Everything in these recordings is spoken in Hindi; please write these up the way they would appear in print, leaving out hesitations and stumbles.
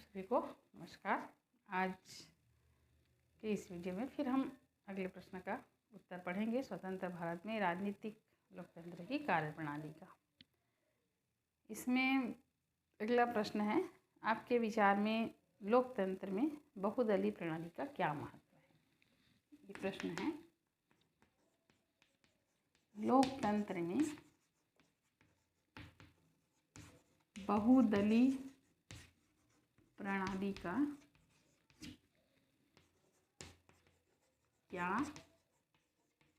सभी को नमस्कार। आज के इस वीडियो में फिर हम अगले प्रश्न का उत्तर पढ़ेंगे। स्वतंत्र भारत में राजनीतिक लोकतंत्र की कार्यप्रणाली का। इसमें अगला प्रश्न है, आपके विचार में लोकतंत्र में बहुदलीय प्रणाली का क्या महत्व है। ये प्रश्न है, लोकतंत्र में बहुदलीय प्रणाली का क्या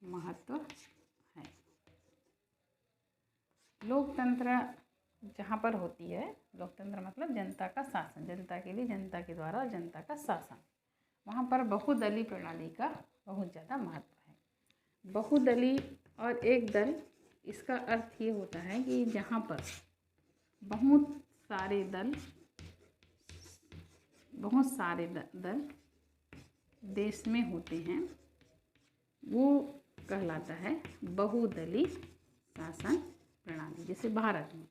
महत्व है। लोकतंत्र जहाँ पर होती है, लोकतंत्र मतलब जनता का शासन, जनता के लिए, जनता के द्वारा जनता का शासन, वहाँ पर बहुदलीय प्रणाली का बहुत ज़्यादा महत्व है। बहुदलीय और एक दल, इसका अर्थ ये होता है कि जहाँ पर बहुत सारे दल देश में होते हैं, वो कहलाता है बहुदलीय शासन प्रणाली। जैसे भारत में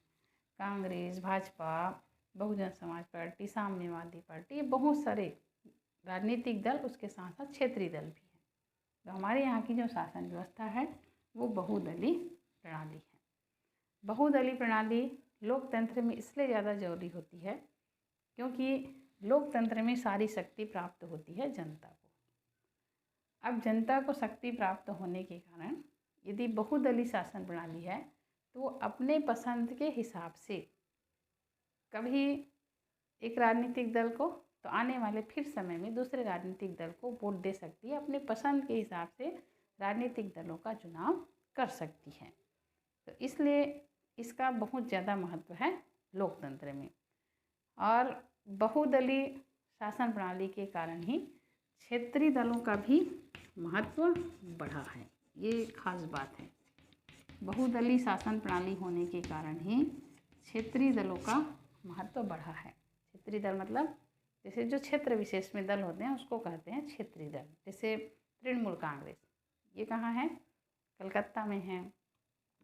कांग्रेस, भाजपा, बहुजन समाज पार्टी, साम्यवादी पार्टी, ये बहुत सारे राजनीतिक दल, उसके साथ साथ क्षेत्रीय दल भी हैं। तो हमारे यहाँ की जो शासन व्यवस्था है वो बहुदलीय प्रणाली है। बहुदलीय प्रणाली लोकतंत्र में इसलिए ज़्यादा जरूरी होती है क्योंकि लोकतंत्र में सारी शक्ति प्राप्त होती है जनता को। अब जनता को शक्ति प्राप्त होने के कारण यदि बहुदलीय शासन प्रणाली है तो अपने पसंद के हिसाब से कभी एक राजनीतिक दल को तो आने वाले फिर समय में दूसरे राजनीतिक दल को वोट दे सकती है, अपने पसंद के हिसाब से राजनीतिक दलों का चुनाव कर सकती है। तो इसलिए इसका बहुत ज़्यादा महत्व है लोकतंत्र में। और बहुदलीय शासन प्रणाली के कारण ही क्षेत्रीय दलों का भी महत्व बढ़ा है। ये खास बात है। बहुदलीय शासन प्रणाली होने के कारण ही क्षेत्रीय दलों का महत्व बढ़ा है। क्षेत्रीय दल मतलब जैसे जो क्षेत्र विशेष में दल होते हैं उसको कहते हैं क्षेत्रीय दल। जैसे तृणमूल कांग्रेस, ये कहाँ है? कलकत्ता में है।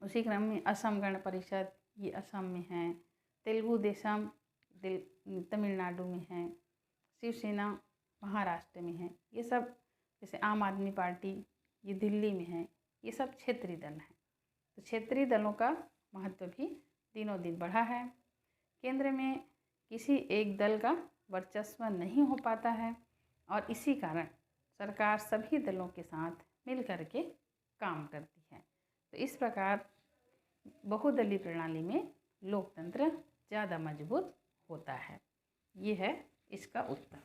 उसी क्रम में असम गण परिषद, ये असम में है। तेलुगु देशम तमिलनाडु में है। शिवसेना महाराष्ट्र में है। ये सब, जैसे आम आदमी पार्टी, ये दिल्ली में है। ये सब क्षेत्रीय दल हैं। तो क्षेत्रीय दलों का महत्व भी दिनों दिन बढ़ा है। केंद्र में किसी एक दल का वर्चस्व नहीं हो पाता है और इसी कारण सरकार सभी दलों के साथ मिल करके काम करती है। तो इस प्रकार बहुदलीय प्रणाली में लोकतंत्र ज़्यादा मजबूत होता है। ये है इसका उत्तर।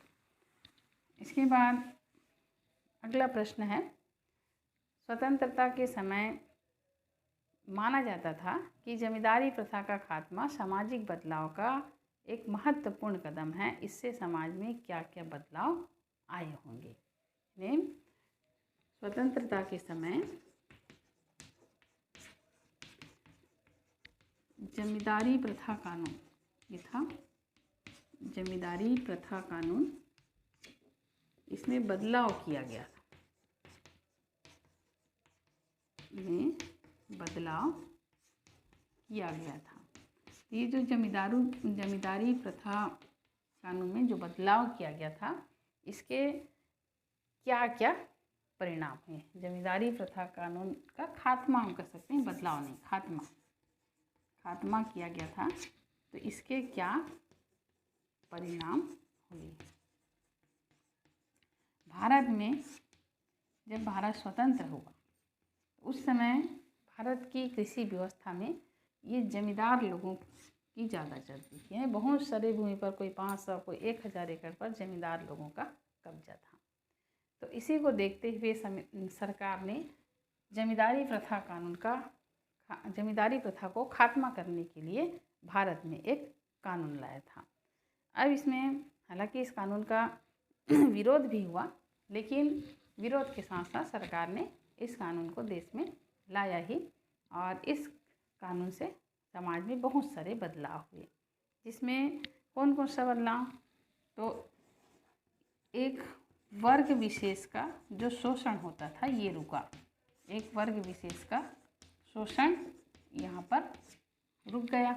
इसके बाद अगला प्रश्न है, स्वतंत्रता के समय माना जाता था कि जमींदारी प्रथा का खात्मा सामाजिक बदलाव का एक महत्वपूर्ण कदम है। इससे समाज में क्या क्या बदलाव आए होंगे। स्वतंत्रता के समय जमींदारी प्रथा कानून, ये था जमींदारी प्रथा कानून, इसमें बदलाव किया गया था। में बदलाव किया गया था। ये जो जमींदारी प्रथा कानून में जो बदलाव किया गया था, इसके क्या क्या परिणाम हुए। जमींदारी प्रथा कानून का खात्मा हम कह सकते हैं, बदलाव नहीं, खात्मा किया गया था। तो इसके क्या परिणाम हुए। भारत में जब भारत स्वतंत्र हुआ उस समय भारत की कृषि व्यवस्था में ये जमींदार लोगों की ज़्यादा चलती थी। बहुत सारे भूमि पर कोई 500, कोई 1000 एकड़ पर जमींदार लोगों का कब्जा था। तो इसी को देखते हुए सरकार ने जमींदारी प्रथा को खात्मा करने के लिए भारत में एक कानून लाया था। अब इसमें हालांकि इस कानून का विरोध भी हुआ, लेकिन विरोध के साथ साथ सरकार ने इस कानून को देश में लाया ही। और इस कानून से समाज में बहुत सारे बदलाव हुए। जिसमें कौन कौन सा बदलाव? तो एक वर्ग विशेष का जो शोषण होता था ये रुका। एक वर्ग विशेष का शोषण यहाँ पर रुक गया।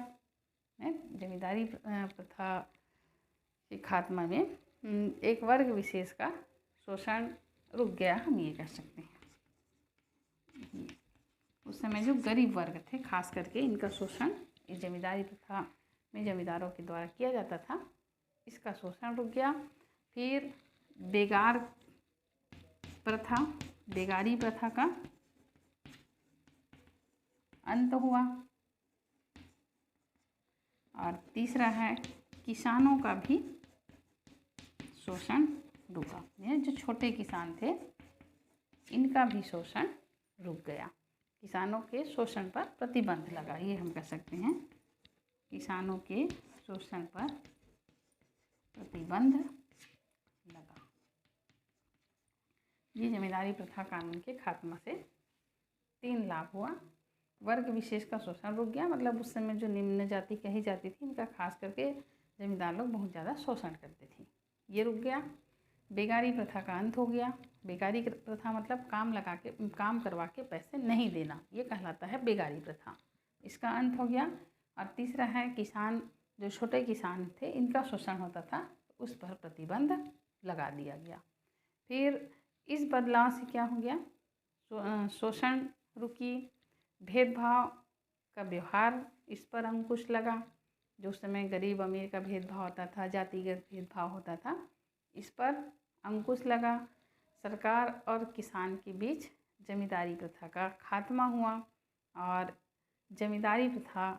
जमींदारी प्रथा के खात्मा में एक वर्ग विशेष का शोषण रुक गया, हम ये कह सकते हैं। उस समय जो गरीब वर्ग थे खास करके, इनका शोषण इस जमींदारी प्रथा में जमींदारों के द्वारा किया जाता था, इसका शोषण रुक गया। फिर बेगारी प्रथा का अंत हुआ। और तीसरा है किसानों का भी शोषण रुका, यानी जो छोटे किसान थे इनका भी शोषण रुक गया। किसानों के शोषण पर प्रतिबंध लगा, ये हम कह सकते हैं। किसानों के शोषण पर प्रतिबंध लगा। ये जमींदारी प्रथा कानून के खात्मा से 3 लाभ हुआ। वर्ग विशेष का शोषण रुक गया, मतलब उस समय जो निम्न जाति कही जाती थी इनका खास करके जमींदार लोग बहुत ज़्यादा शोषण करते थे, ये रुक गया। बेगारी प्रथा का अंत हो गया। बेगारी प्रथा मतलब काम करवा के पैसे नहीं देना, ये कहलाता है बेगारी प्रथा, इसका अंत हो गया। और तीसरा है किसान, जो छोटे किसान थे इनका शोषण होता था, उस पर प्रतिबंध लगा दिया गया। फिर इस बदलाव से क्या हो गया, शोषण रुकी, भेदभाव का व्यवहार इस पर अंकुश लगा। जो उस समय गरीब अमीर का भेदभाव होता था, जातिगत भेदभाव होता था, इस पर अंकुश लगा। सरकार और किसान के बीच जमींदारी प्रथा का खात्मा हुआ और जमींदारी प्रथा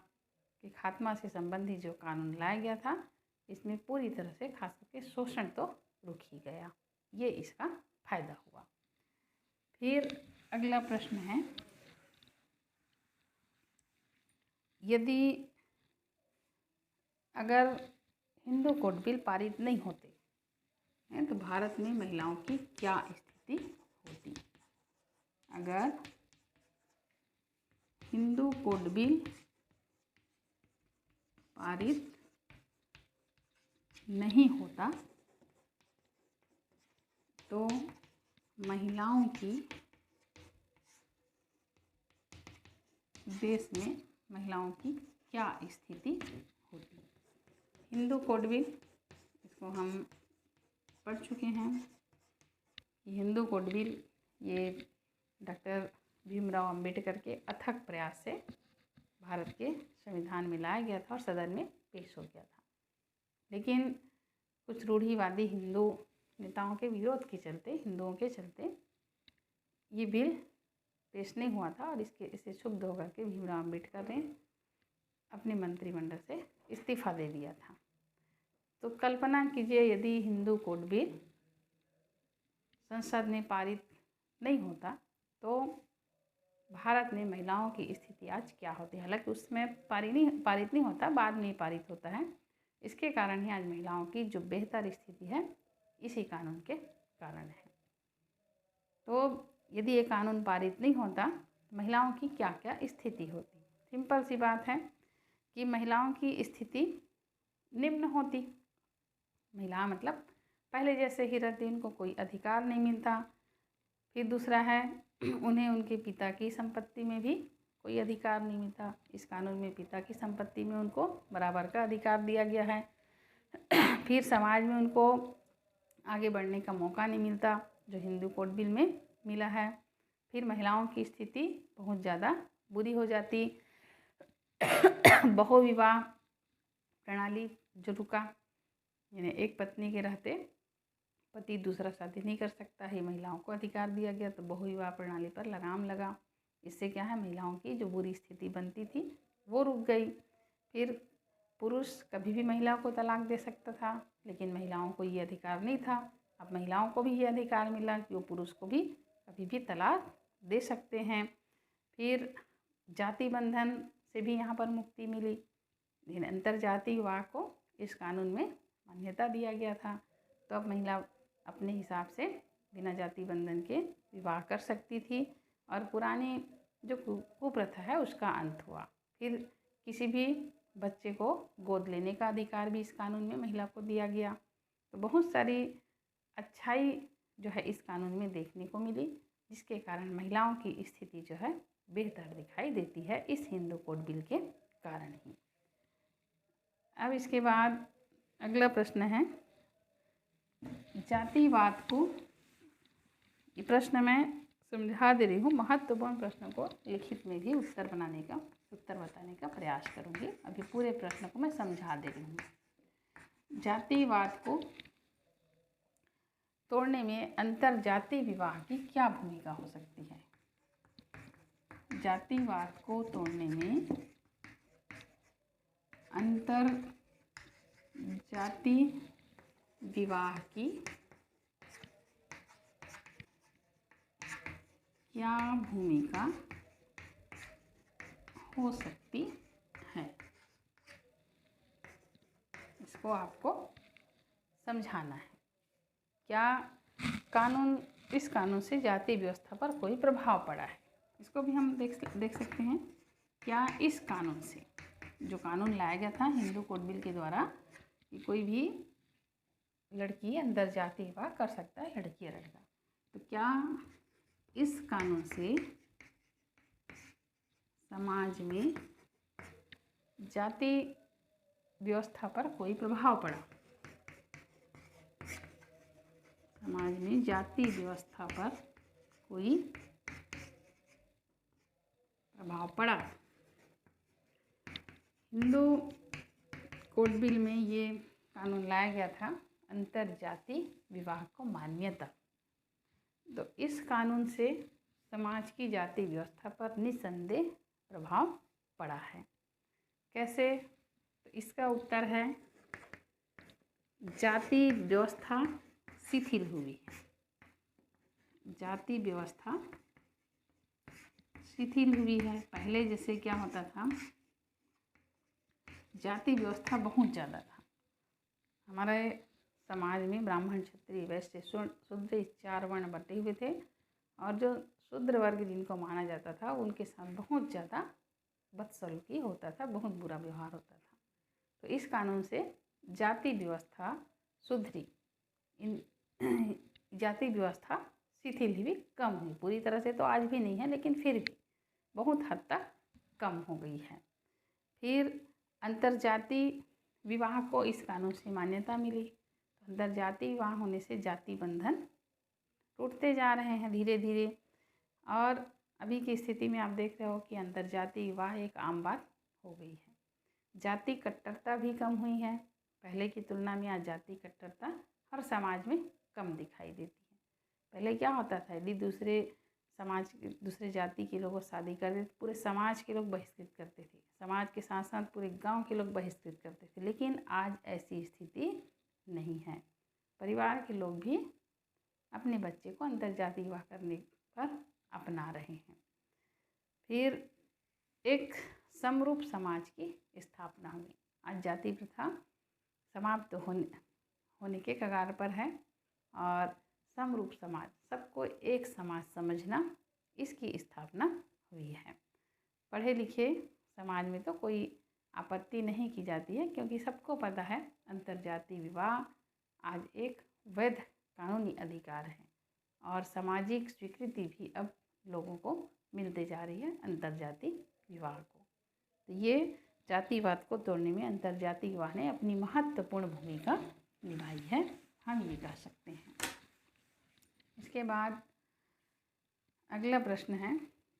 के खात्मा से संबंधित जो कानून लाया गया था इसमें पूरी तरह से खास करके शोषण तो रुक ही गया, ये इसका फायदा हुआ। फिर अगला प्रश्न है, यदि अगर हिंदू कोड बिल पारित नहीं होते हैं तो भारत में महिलाओं की क्या स्थिति होती? अगर हिंदू कोड बिल पारित नहीं होता तो महिलाओं की, देश में महिलाओं की क्या स्थिति होती? हिंदू कोड बिल, इसको हम पढ़ चुके हैं। हिंदू कोड बिल ये डॉक्टर भीमराव अंबेडकर के अथक प्रयास से भारत के संविधान में लाया गया था और सदन में पेश हो गया था, लेकिन कुछ रूढ़िवादी हिंदू नेताओं के विरोध के चलते, हिंदुओं के चलते ये बिल पेश नहीं हुआ था और इसे क्षुब्ध होकर के भीमराव अंबेडकर ने अपने मंत्रिमंडल से इस्तीफा दे दिया था। तो कल्पना कीजिए यदि हिंदू कोड बिल संसद में पारित नहीं होता तो भारत में महिलाओं की स्थिति आज क्या होती है। हालांकि उसमें पारित नहीं होता, बाद में पारित होता है। इसके कारण ही आज महिलाओं की जो बेहतर स्थिति है इसी कानून के कारण है। तो यदि ये कानून पारित नहीं होता महिलाओं की क्या क्या स्थिति होती? सिंपल सी बात है कि महिलाओं की स्थिति निम्न होती। महिला मतलब पहले जैसे ही रहती, उनको कोई अधिकार नहीं मिलता। फिर दूसरा है उन्हें उनके पिता की संपत्ति में भी कोई अधिकार नहीं मिलता। इस कानून में पिता की संपत्ति में उनको बराबर का अधिकार दिया गया है। फिर समाज में उनको आगे बढ़ने का मौका नहीं मिलता, जो हिंदू कोड बिल में मिला है। फिर महिलाओं की स्थिति बहुत ज़्यादा बुरी हो जाती। बहुविवाह प्रणाली जो रुका, यानी एक पत्नी के रहते पति दूसरा शादी नहीं कर सकता है, महिलाओं को अधिकार दिया गया। तो बहुविवाह प्रणाली पर लगाम लगा। इससे क्या है, महिलाओं की जो बुरी स्थिति बनती थी वो रुक गई। फिर पुरुष कभी भी महिला को तलाक दे सकता था, लेकिन महिलाओं को ये अधिकार नहीं था। अब महिलाओं को भी ये अधिकार मिला कि वो पुरुष को भी कभी भी तलाक दे सकते हैं। फिर जाति बंधन से भी यहाँ पर मुक्ति मिली, लेकिन अंतरजातीय विवाह को इस कानून में मान्यता दिया गया था। तो अब महिला अपने हिसाब से बिना जाति बंधन के विवाह कर सकती थी और पुरानी जो कुप्रथा है उसका अंत हुआ। फिर किसी भी बच्चे को गोद लेने का अधिकार भी इस कानून में महिला को दिया गया। तो बहुत सारी अच्छाई जो है इस कानून में देखने को मिली, जिसके कारण महिलाओं की स्थिति जो है बेहतर दिखाई देती है इस हिंदू कोड बिल के कारण ही। अब इसके बाद अगला प्रश्न है, जातिवाद को, ये प्रश्न मैं समझा दे रही हूँ, महत्वपूर्ण प्रश्न को लिखित में भी उत्तर बताने का प्रयास करूँगी। अभी पूरे प्रश्न को मैं समझा दे रही हूँ। जातिवाद को तोड़ने में अंतर जाति विवाह की क्या भूमिका हो सकती है? जातिवाद को तोड़ने में अंतर जाति विवाह की क्या भूमिका हो सकती है? इसको आपको समझाना है। क्या इस कानून से जाति व्यवस्था पर कोई प्रभाव पड़ा है? इसको भी हम देख सकते हैं। क्या इस कानून से, जो कानून लाया गया था हिंदू कोड बिल के द्वारा, कि कोई भी लड़की अंतर जाति विवाह कर सकता है, लड़की या लड़का, तो क्या इस कानून से समाज में जाति व्यवस्था पर कोई प्रभाव पड़ा? समाज में जाति व्यवस्था पर कोई प्रभाव पड़ा? हिंदू कोड बिल में ये कानून लाया गया था, अंतर जाति विवाह को मान्यता। तो इस कानून से समाज की जाति व्यवस्था पर निसंदेह प्रभाव पड़ा है। कैसे? तो इसका उत्तर है, जाति व्यवस्था शिथिल हुई। जाति व्यवस्था शिथिल हुई है। पहले जैसे क्या होता था, जाति व्यवस्था बहुत ज़्यादा था। हमारे समाज में ब्राह्मण, क्षत्रिय, वैश्य, शूद्र 4 वर्ण बटे हुए थे, और जो शूद्र वर्ग जिनको माना जाता था उनके साथ बहुत ज़्यादा बदसलूकी होता था, बहुत बुरा व्यवहार होता था। तो इस कानून से जाति व्यवस्था सुधरी, जाति व्यवस्था शिथिल हुई, कम हुई। पूरी तरह से तो आज भी नहीं है, लेकिन फिर भी बहुत हद तक कम हो गई है। फिर अंतरजाति विवाह को इस कानून से मान्यता मिली। तो अंतरजाति विवाह होने से जाति बंधन टूटते जा रहे हैं धीरे धीरे, और अभी की स्थिति में आप देख रहे हो कि अंतरजाति विवाह एक आम बात हो गई है। जाति कट्टरता भी कम हुई है। पहले की तुलना में आज जाति कट्टरता हर समाज में कम दिखाई देती है। पहले क्या होता था, यदि दूसरे जाति के लोगों शादी करते तो पूरे समाज के लोग बहिष्कृत करते थे, समाज के साथ साथ पूरे गांव के लोग बहिष्कृत करते थे। लेकिन आज ऐसी स्थिति नहीं है। परिवार के लोग भी अपने बच्चे को अंतरजाति विवाह करने पर अपना रहे हैं। फिर एक समरूप समाज की स्थापना हुई। आज जाति प्रथा समाप्त होने के कगार पर है, और समरूप समाज, सबको एक समाज समझना, इसकी स्थापना हुई है। पढ़े लिखे समाज में तो कोई आपत्ति नहीं की जाती है, क्योंकि सबको पता है अंतरजाति विवाह आज एक वैध कानूनी अधिकार है, और सामाजिक स्वीकृति भी अब लोगों को मिलते जा रही है अंतरजाति विवाह को। तो ये जातिवाद को तोड़ने में अंतरजाति विवाह ने अपनी महत्वपूर्ण भूमिका निभाई है, हम ये कह सकते हैं। इसके बाद अगला प्रश्न है,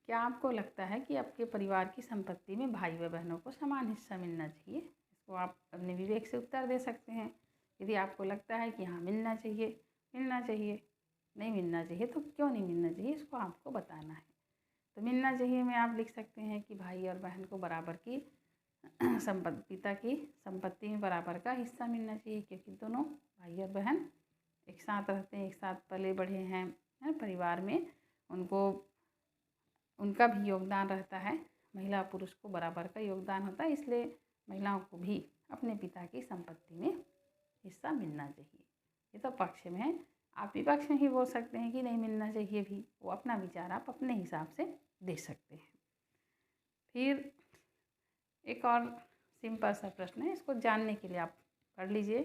क्या आपको लगता है कि आपके परिवार की संपत्ति में भाई व बहनों को समान हिस्सा मिलना चाहिए? इसको आप अपने विवेक से उत्तर दे सकते हैं। यदि आपको लगता है कि हाँ मिलना चाहिए, नहीं मिलना चाहिए तो क्यों नहीं मिलना चाहिए, इसको आपको बताना है। तो मिलना चाहिए में आप लिख सकते हैं कि भाई और बहन को बराबर की पिता की संपत्ति में बराबर का हिस्सा मिलना चाहिए, क्योंकि दोनों भाई और बहन एक साथ रहते हैं, एक साथ पले बढ़े हैं, परिवार में उनका भी योगदान रहता है। महिला पुरुष को बराबर का योगदान होता है, इसलिए महिलाओं को भी अपने पिता की संपत्ति में हिस्सा मिलना चाहिए। ये तो पक्ष में है। आप विपक्ष में ही बोल सकते हैं कि नहीं मिलना चाहिए भी, वो अपना विचार आप अपने हिसाब से दे सकते हैं। फिर एक और सिंपल सा प्रश्न है, इसको जानने के लिए आप पढ़ लीजिए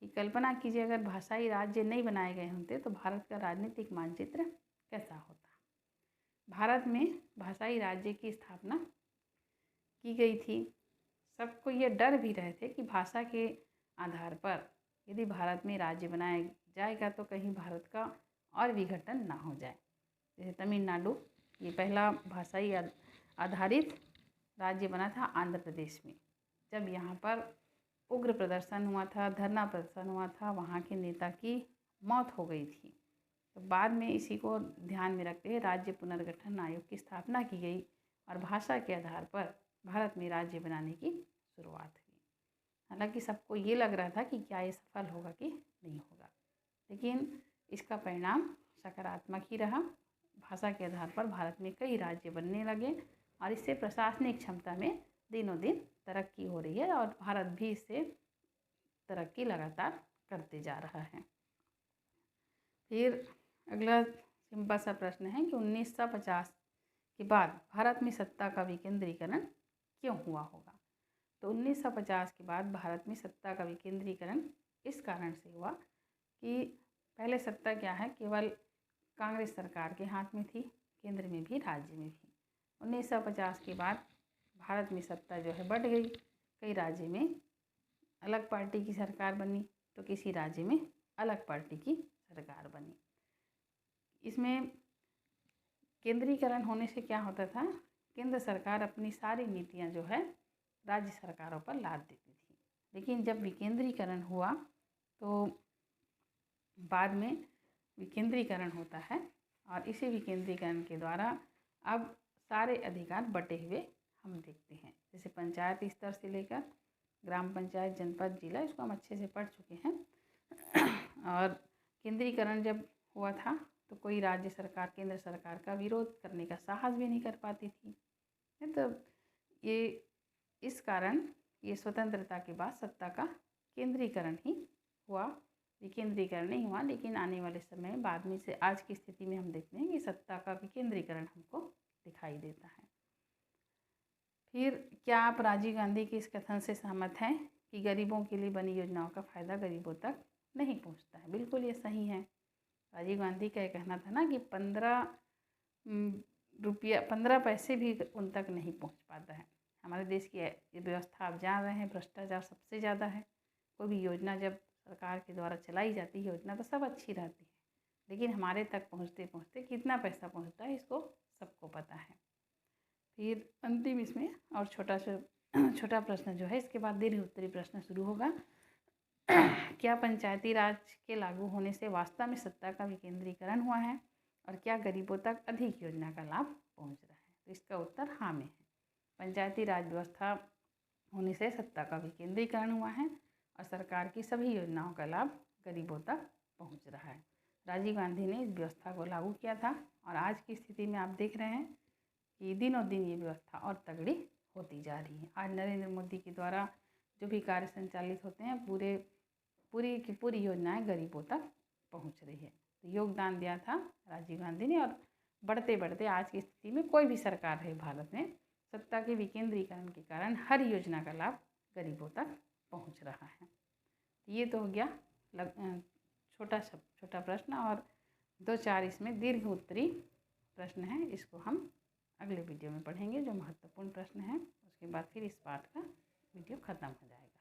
कि कल्पना कीजिए अगर भाषाई राज्य नहीं बनाए गए होते तो भारत का राजनीतिक मानचित्र कैसा होता। भारत में भाषाई राज्य की स्थापना की गई थी। सबको ये डर भी रहे थे कि भाषा के आधार पर यदि भारत में राज्य बनाया जाएगा तो कहीं भारत का और विघटन ना हो जाए। जैसे तमिलनाडु ये पहला भाषाई आधारित राज्य बना था आंध्र प्रदेश में। जब यहाँ पर उग्र प्रदर्शन हुआ था, धरना प्रदर्शन हुआ था, वहाँ के नेता की मौत हो गई थी, तो बाद में इसी को ध्यान में रखते हुए राज्य पुनर्गठन आयोग की स्थापना की गई और भाषा के आधार पर भारत में राज्य बनाने की शुरुआत हुई। हालांकि सबको ये लग रहा था कि क्या ये सफल होगा कि नहीं होगा, लेकिन इसका परिणाम सकारात्मक ही रहा। भाषा के आधार पर भारत में कई राज्य बनने लगे और इससे प्रशासनिक क्षमता में दिनों दिन तरक्की हो रही है और भारत भी इससे तरक्की लगातार करते जा रहा है। फिर अगला सिंपल सा प्रश्न है कि 1950 के बाद भारत में सत्ता का विकेंद्रीकरण क्यों हुआ होगा। तो 1950 के बाद भारत में सत्ता का विकेंद्रीकरण इस कारण से हुआ कि पहले सत्ता क्या है, केवल कांग्रेस सरकार के हाथ में थी, केंद्र में भी राज्य में भी। 1950 के बाद भारत में सत्ता जो है बढ़ गई, कई राज्य में अलग पार्टी की सरकार बनी तो किसी राज्य में अलग पार्टी की सरकार बनी। इसमें केंद्रीकरण होने से क्या होता था, केंद्र सरकार अपनी सारी नीतियां जो है राज्य सरकारों पर लाद देती थी। लेकिन जब विकेंद्रीकरण हुआ तो बाद में विकेंद्रीकरण होता है और इसी विकेंद्रीकरण के द्वारा अब सारे अधिकार बटे हुए हम देखते हैं। जैसे पंचायत स्तर से लेकर ग्राम पंचायत, जनपद, जिला, इसको हम अच्छे से पढ़ चुके हैं। और केंद्रीकरण जब हुआ था तो कोई राज्य सरकार केंद्र सरकार का विरोध करने का साहस भी नहीं कर पाती थी। तो ये इस कारण ये स्वतंत्रता के बाद सत्ता का केंद्रीकरण ही हुआ, विकेंद्रीकरण नहीं हुआ। लेकिन आने वाले समय में बाद में से आज की स्थिति में हम देखते हैं कि सत्ता का विकेंद्रीकरण हमको दिखाई देता है। फिर क्या आप राजीव गांधी के इस कथन से सहमत हैं कि गरीबों के लिए बनी योजनाओं का फ़ायदा गरीबों तक नहीं पहुंचता है? बिल्कुल ये सही है। राजीव गांधी का कहना था ना कि 15 पैसे भी उन तक नहीं पहुंच पाता है। हमारे देश की व्यवस्था आप जान रहे हैं, भ्रष्टाचार सबसे ज़्यादा है। कोई भी योजना जब सरकार के द्वारा चलाई जाती है योजना तो सब अच्छी रहती है, लेकिन हमारे तक पहुंचते पहुंचते कितना पैसा पहुंचता है इसको सबको पता है। फिर अंतिम इसमें और छोटा प्रश्न जो है, इसके बाद दीर्घ उत्तरी प्रश्न शुरू होगा। क्या पंचायती राज के लागू होने से वास्तव में सत्ता का विकेंद्रीकरण हुआ है और क्या गरीबों तक अधिक योजना का लाभ पहुंच रहा है? तो इसका उत्तर हाँ में है। पंचायती राज व्यवस्था होने से सत्ता का विकेंद्रीकरण हुआ है और सरकार की सभी योजनाओं का लाभ गरीबों तक पहुंच रहा है। राजीव गांधी ने इस व्यवस्था को लागू किया था और आज की स्थिति में आप देख रहे हैं कि दिनों दिन ये व्यवस्था और तगड़ी होती जा रही है। आज नरेंद्र मोदी के द्वारा जो भी कार्य संचालित होते हैं पूरी की पूरी योजनाएं गरीबों तक पहुंच रही है। तो योगदान दिया था राजीव गांधी ने और बढ़ते बढ़ते आज की स्थिति में कोई भी सरकार है भारत में, सत्ता के विकेंद्रीकरण के कारण हर योजना का लाभ गरीबों तक पहुंच रहा है। ये तो हो गया छोटा प्रश्न और 2-4 इसमें दीर्घ उत्तरी प्रश्न है। इसको हम अगले वीडियो में पढ़ेंगे जो महत्वपूर्ण प्रश्न है। उसके बाद फिर इस पाठ का वीडियो ख़त्म हो जाएगा।